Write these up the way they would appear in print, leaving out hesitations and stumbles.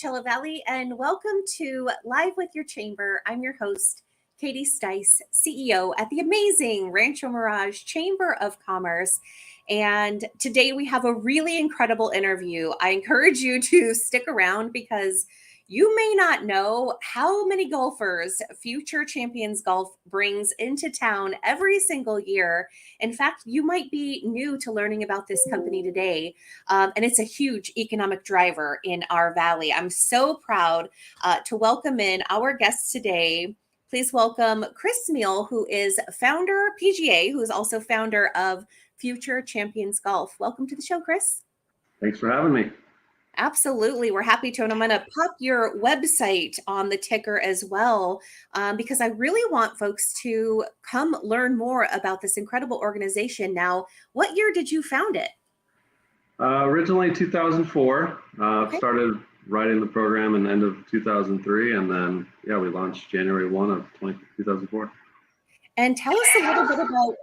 Coachella Valley, and welcome to Live with Your Chamber. I'm your host, Katie Stice, CEO at the amazing Rancho Mirage Chamber of Commerce. And today we have a really incredible interview. I encourage you to stick around because you may not know how many golfers Future Champions Golf brings into town every single year. In fact, you might be new to learning about this company today, and it's a huge economic driver in our valley. I'm so proud to welcome in our guests today. Please welcome Chris Meal, who is founder PGA, who is also founder of Future Champions Golf. Welcome to the show, Chris. Thanks for having me. Absolutely. We're happy to. And I'm going to pop your website on the ticker as well, because I really want folks to come learn more about this incredible organization. Now, what year did you found it? Originally 2004. Okay. Started writing the program in the end of 2003. And then, we launched January 1 of 2004. And tell us a little bit about,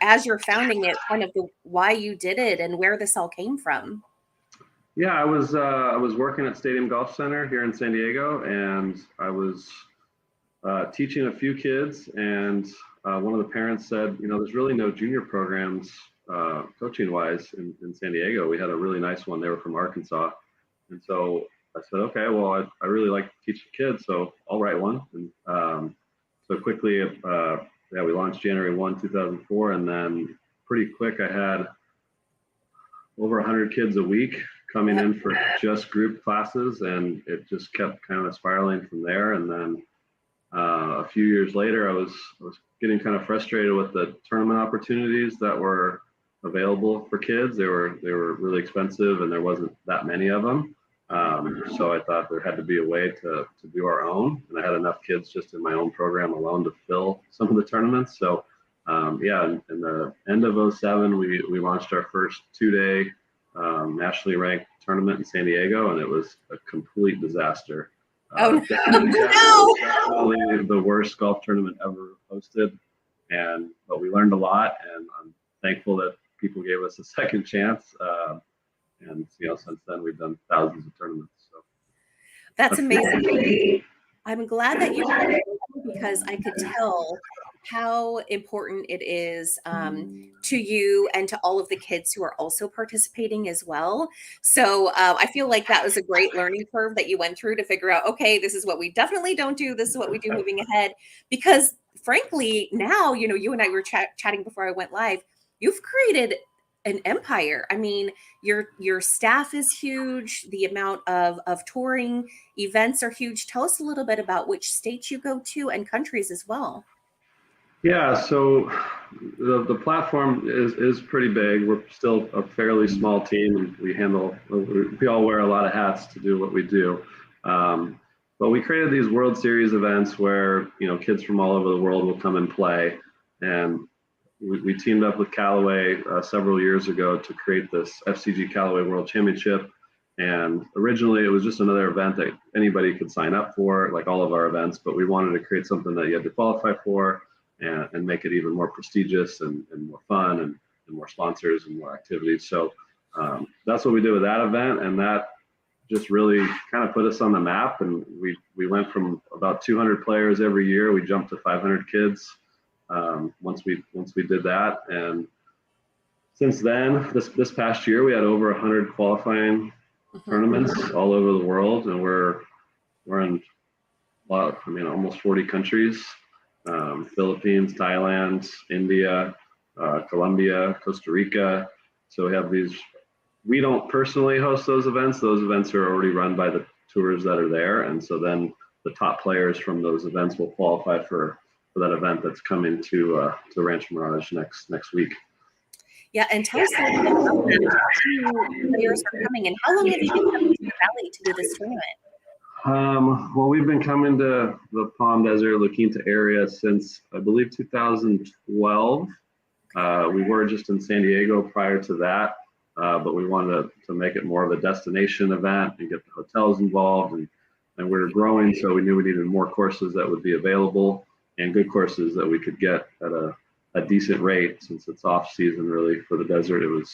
as you're founding it, kind of why you did it and where this all came from. Yeah, I was working at Stadium Golf Center here in San Diego, and I was teaching a few kids, and one of the parents said, there's really no junior programs coaching-wise in San Diego. We had a really nice one. They were from Arkansas. And so I said, okay, well, I really like to teach the kids, so I'll write one. And so quickly, we launched January 1, 2004, and then pretty quick, I had over 100 kids a week coming in for just group classes, and it just kept kind of spiraling from there. And then a few years later, I was getting kind of frustrated with the tournament opportunities that were available for kids. They were really expensive, and there wasn't that many of them. So I thought there had to be a way to do our own, and I had enough kids just in my own program alone to fill some of the tournaments. So in the end of 2007, we launched our first 2-day nationally ranked tournament in San Diego, and it was a complete disaster. No. Definitely the worst golf tournament ever hosted, but we learned a lot, and I'm thankful that people gave us a second chance. And since then we've done thousands of tournaments. So that's amazing. I'm glad that you did it, because I could tell how important it is to you and to all of the kids who are also participating as well. So I feel like that was a great learning curve that you went through to figure out, okay, this is what we definitely don't do. This is what we do moving ahead. Because frankly, now, you and I were chatting before I went live, you've created an empire. I mean, your staff is huge. The amount of touring events are huge. Tell us a little bit about which states you go to and countries as well. Yeah, so the platform is pretty big. We're still a fairly small team, and we all wear a lot of hats to do what we do. But we created these World Series events where kids from all over the world will come and play, and we teamed up with Callaway several years ago to create this FCG Callaway World Championship. And originally it was just another event that anybody could sign up for, like all of our events, but we wanted to create something that you had to qualify for and make it even more prestigious and more fun and more sponsors and more activities. So that's what we did with that event. And that just really kind of put us on the map. And we went from about 200 players every year. We jumped to 500 kids. Once we did that, and since then, this past year, we had over 100 qualifying tournaments all over the world, and we're in almost 40 countries: Philippines, Thailand, India, Colombia, Costa Rica. So we have these. We don't personally host those events. Those events are already run by the tours that are there, and so then the top players from those events will qualify for that event that's coming to Rancho Mirage next week. Yeah, and tell us a little bit about that. 2 years are coming, and how long have you been coming to the valley to do this tournament? Well, we've been coming to the Palm Desert, La Quinta area since, I believe, 2012. We were just in San Diego prior to that, but we wanted to make it more of a destination event and get the hotels involved, and we were growing, so we knew we needed more courses that would be available and good courses that we could get at a decent rate. Since it's off season really for the desert, it was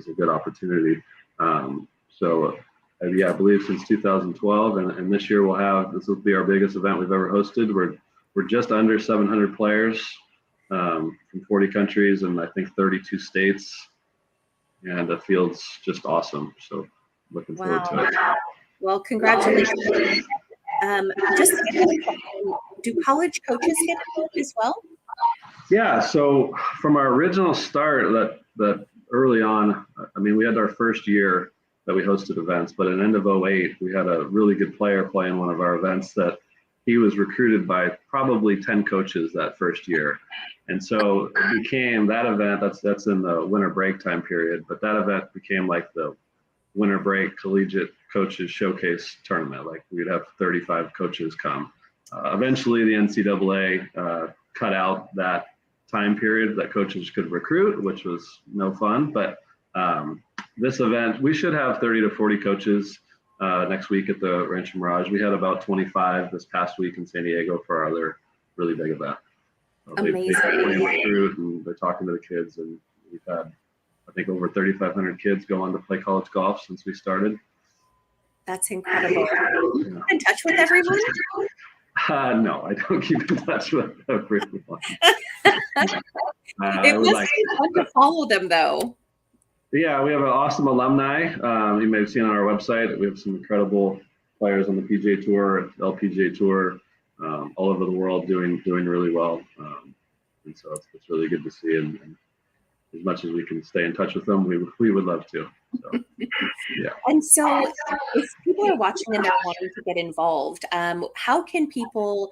a good opportunity. So I believe since 2012, and this year this will be our biggest event we've ever hosted. We're just under 700 players from 40 countries and I think 32 states, and the field's just awesome. So looking forward to it. Well, congratulations. Just do college coaches get involved as well? Yeah. So from our original start, that early on, I mean, we had our first year that we hosted events, but at the end of 2008, we had a really good player playing one of our events that he was recruited by probably 10 coaches that first year. And so it became that event, that's in the winter break time period, but that event became like the winter break collegiate coaches showcase tournament. Like we'd have 35 coaches come. Eventually the NCAA cut out that time period that coaches could recruit, which was no fun. But this event, we should have 30 to 40 coaches next week at the Rancho Mirage. We had about 25 this past week in San Diego for our other really big event. Amazing. They recruit and they're talking to the kids, and we've had, I think, over 3,500 kids go on to play college golf since we started. That's incredible. Yeah. In touch with everyone? No, I don't keep in touch with everyone. It must be fun to follow them, though. Yeah, we have an awesome alumni. You may have seen on our website. We have some incredible players on the PGA Tour, LPGA Tour, all over the world doing really well. And so it's really good to see. And as much as we can stay in touch with them, we would love to. So, yeah. And so if people are watching and they're wanting to get involved, how can people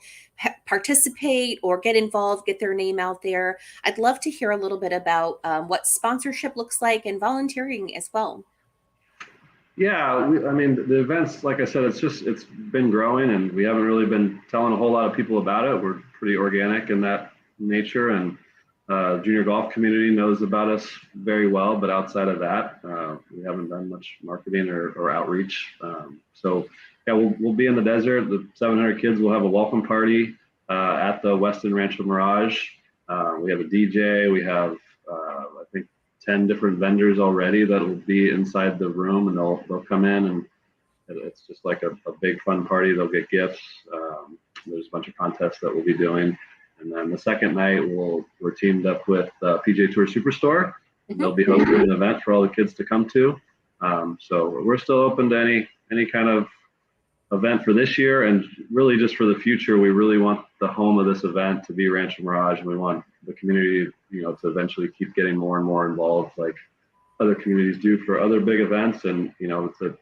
participate or get involved, get their name out there? I'd love to hear a little bit about what sponsorship looks like and volunteering as well. Yeah, I mean, the events, like I said, it's been growing, and we haven't really been telling a whole lot of people about it. We're pretty organic in that nature, and junior golf community knows about us very well, but outside of that, we haven't done much marketing or outreach. So yeah, we'll be in the desert. The 700 kids will have a welcome party at the Westin Rancho Mirage. We have a DJ. We have, I think, 10 different vendors already that will be inside the room, and they'll come in, and it's just like a big fun party. They'll get gifts. There's a bunch of contests that we'll be doing. And then the second night, we're teamed up with PGA Tour Superstore. Mm-hmm. They'll be hosting an event for all the kids to come to. So we're still open to any kind of event for this year, and really just for the future. We really want the home of this event to be Rancho Mirage, and we want the community, to eventually keep getting more and more involved, like other communities do for other big events. And it's a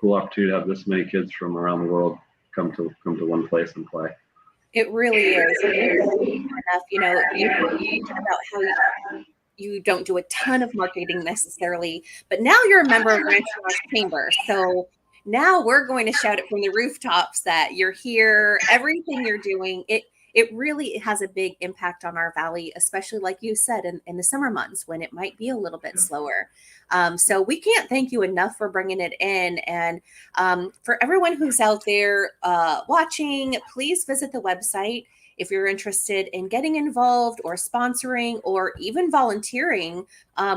cool opportunity to have this many kids from around the world come to one place and play. It really is. Enough, you talk about how you don't do a ton of marketing necessarily, but now you're a member of Rancho Mirage Chamber. So now we're going to shout it from the rooftops that you're here. Everything you're doing, it really has a big impact on our valley, especially like you said, in the summer months when it might be a little bit slower. So we can't thank you enough for bringing it in. And for everyone who's out there watching, please visit the website. If you're interested in getting involved or sponsoring or even volunteering,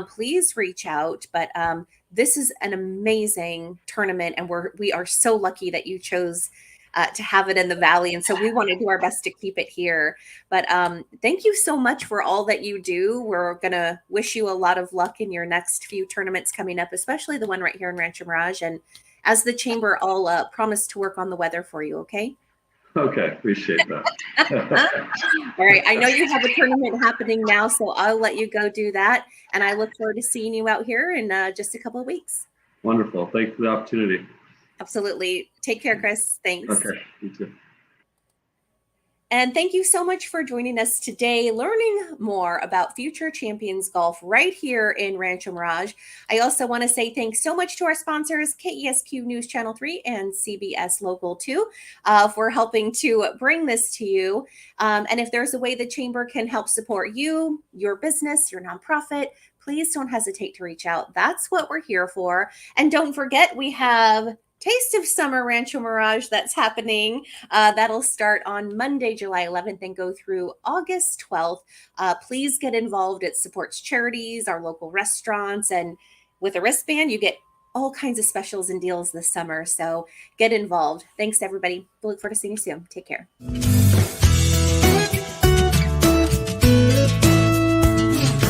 please reach out. But this is an amazing tournament, and we are so lucky that you chose to have it in the valley. And so we want to do our best to keep it here. But thank you so much for all that you do. We're going to wish you a lot of luck in your next few tournaments coming up, especially the one right here in Rancho Mirage. And as the chamber, I'll promise to work on the weather for you. Okay. Okay. Appreciate that. All right. I know you have a tournament happening now, so I'll let you go do that. And I look forward to seeing you out here in just a couple of weeks. Wonderful. Thanks for the opportunity. Absolutely. Take care, Chris. Thanks. Okay. You too. And thank you so much for joining us today, learning more about Future Champions Golf right here in Rancho Mirage. I also want to say thanks so much to our sponsors, KESQ News Channel 3 and CBS Local 2, for helping to bring this to you. And if there's a way the Chamber can help support you, your business, your nonprofit, please don't hesitate to reach out. That's what we're here for. And don't forget, we have Taste of Summer Rancho Mirage that's happening. That'll start on Monday, July 11th and go through August 12th. Please get involved. It supports charities, our local restaurants, and with a wristband, you get all kinds of specials and deals this summer. So get involved. Thanks, everybody. We'll look forward to seeing you soon. Take care.